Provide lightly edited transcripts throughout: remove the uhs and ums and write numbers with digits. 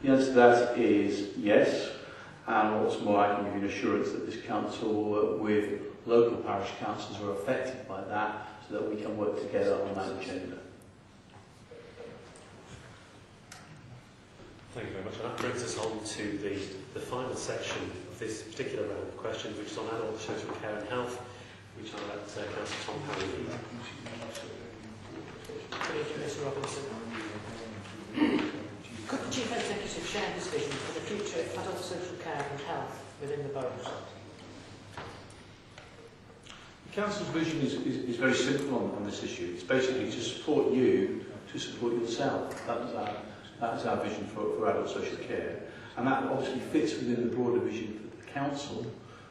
The answer to that is yes, and what's more, I can give you an assurance that this council will work with local parish councils who are affected by that, so that we can work together on that agenda. Thank you very much. And that brings us on to the final section of this particular round of questions, which is on adult social care and health, which I'll let Councillor Tom Parry lead. Mr Robinson. Could the Chief Executive share his vision for the future of adult social care and health within the borough? The Council's vision is very simple on this issue. It's basically to support you, to support yourself. That is our vision for adult social care. And that obviously fits within the broader vision for the Council,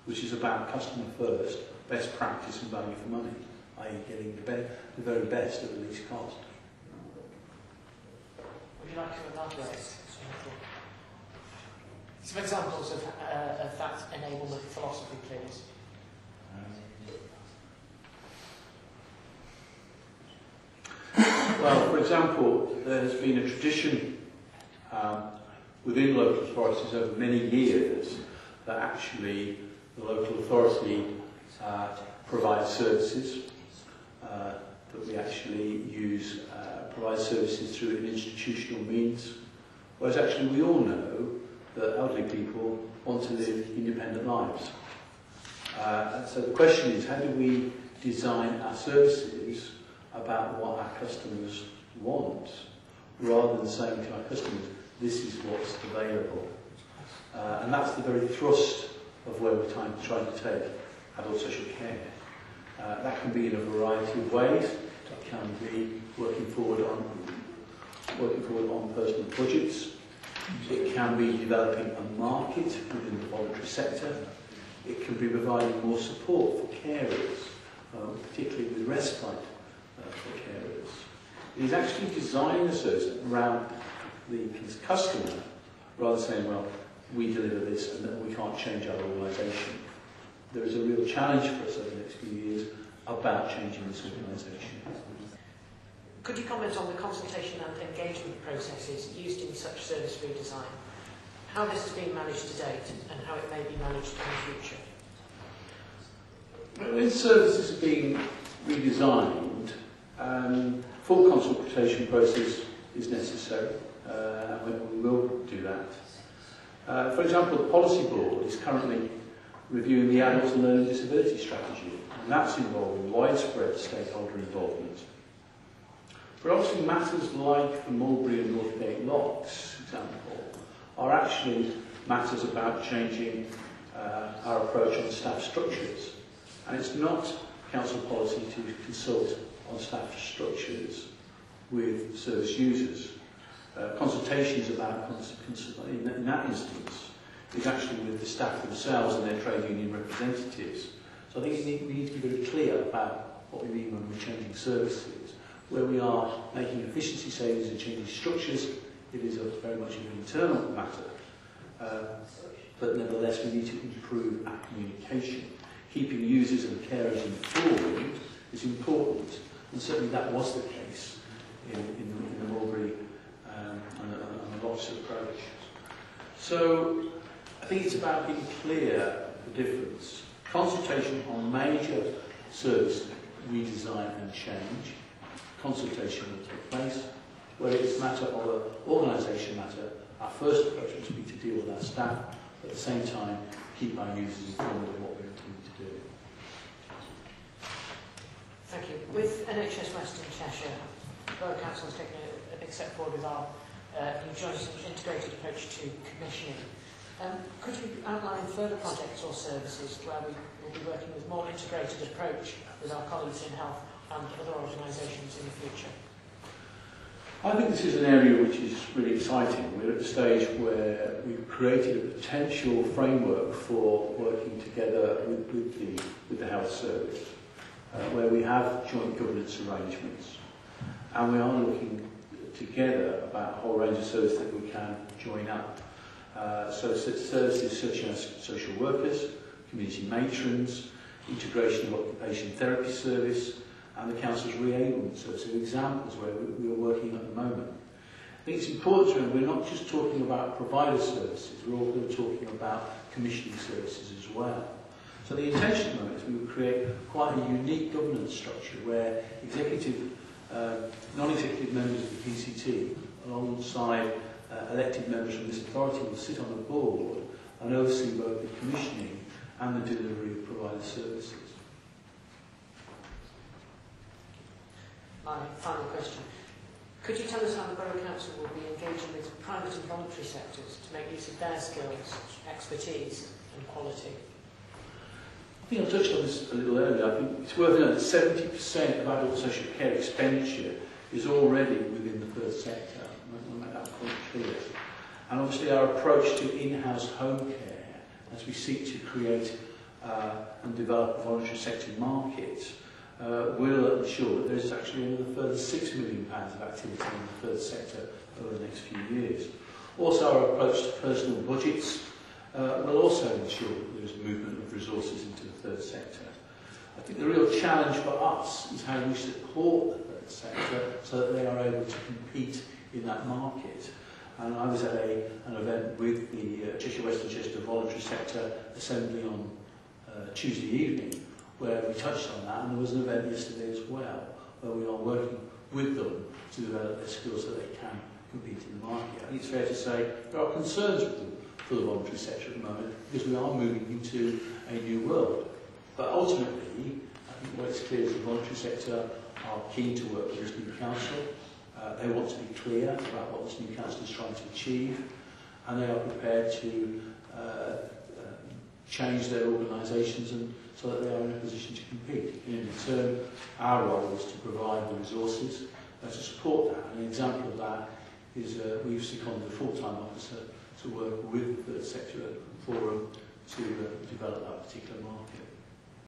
which is about customer first, best practice and value for money, i.e. getting the very best at the least cost. Would you like to elaborate? Some examples of that enablement philosophy, please. Well, for example, there has been a tradition within local authorities over many years that actually the local authority provides services, that we actually provide services through an institutional means, whereas actually we all know that elderly people want to live independent lives. And so the question is, how do we design our services about what our customers want, rather than saying to our customers, this is what's available. And that's the very thrust of where we're trying to take adult social care. That can be in a variety of ways. It can be working forward on personal budgets. It can be developing a market within the voluntary sector. It can be providing more support for carers, particularly with respite for carers. It is actually designing a service around the customer, rather than saying, well, we deliver this and then we can't change our organisation. There is a real challenge for us over the next few years about changing this organisation. Could you comment on the consultation and engagement processes used in such service redesign? How this has been managed to date and how it may be managed in the future? When services are being redesigned, full consultation process is necessary, and we will do that. For example, the Policy Board is currently reviewing the Adults and Learning Disability Strategy, and that's involving widespread stakeholder involvement. But obviously matters like the Mulberry and Northgate locks, example, are actually matters about changing our approach on staff structures. And it's not council policy to consult on staff structures with service users. Consultations about, in that instance, is actually with the staff themselves and their trade union representatives. So I think we need to be very clear about what we mean when we're changing services. Where we are making efficiency savings and changing structures, it is very much an internal matter. But nevertheless, we need to improve our communication. Keeping users and carers informed is important, and certainly that was the case in the Mulberry and the Lots approach. So I think it's about being clear the difference. Consultation on major service redesign and change. Consultation will take place. Where it's a matter of an organisation matter, our first approach must be to deal with our staff, but at the same time keep our users informed of what we're intending to do. Thank you. With NHS West in Cheshire, the Borough Council has taken a big step forward with our new joint integrated approach to commissioning. Could you outline further projects or services where we will be working with more integrated approach with our colleagues in health and other organisations in the future? I think this is an area which is really exciting. We're at the stage where we've created a potential framework for working together with the health service, where we have joint governance arrangements, and we are looking together about a whole range of services that we can join up. So services such as social workers, community matrons, integration of occupation therapy service, and the council's re-enablement service are examples where we are working at the moment. think it's important to remember we're not just talking about provider services, we're also talking about commissioning services as well. So the intention at the moment is we would create quite a unique governance structure where non-executive members of the PCT, alongside elected members from this authority, will sit on the board and oversee both the commissioning and the delivery of provider services. My final question. Could you tell us how the Borough Council will be engaging with private and voluntary sectors to make use of their skills, expertise and quality? I think I touched on this a little earlier. I think it's worth noting that 70% of adult social care expenditure is already within the third sector. I'll make that point clear. And obviously our approach to in-house home care, as we seek to create and develop a voluntary sector market, will ensure that there's actually another further £6 million of activity in the third sector over the next few years. Also, our approach to personal budgets will also ensure that there's movement of resources into the third sector. I think the real challenge for us is how we support the third sector so that they are able to compete in that market. And I was at an event with the Cheshire West and Chester Voluntary Sector Assembly on Tuesday evening, where we touched on that, and there was an event yesterday as well, where we are working with them to develop their skills so they can compete in the market. I think it's fair to say there are concerns with them for the voluntary sector at the moment, because we are moving into a new world. But ultimately, I think what is clear is the voluntary sector are keen to work with this new council. They want to be clear about what this new council is trying to achieve, and they are prepared to change their organisations and so that they are in a position to compete. And in turn, our role is to provide the resources to support that. And an example of that is we've seconded a full-time officer to work with the third sector forum to develop that particular market.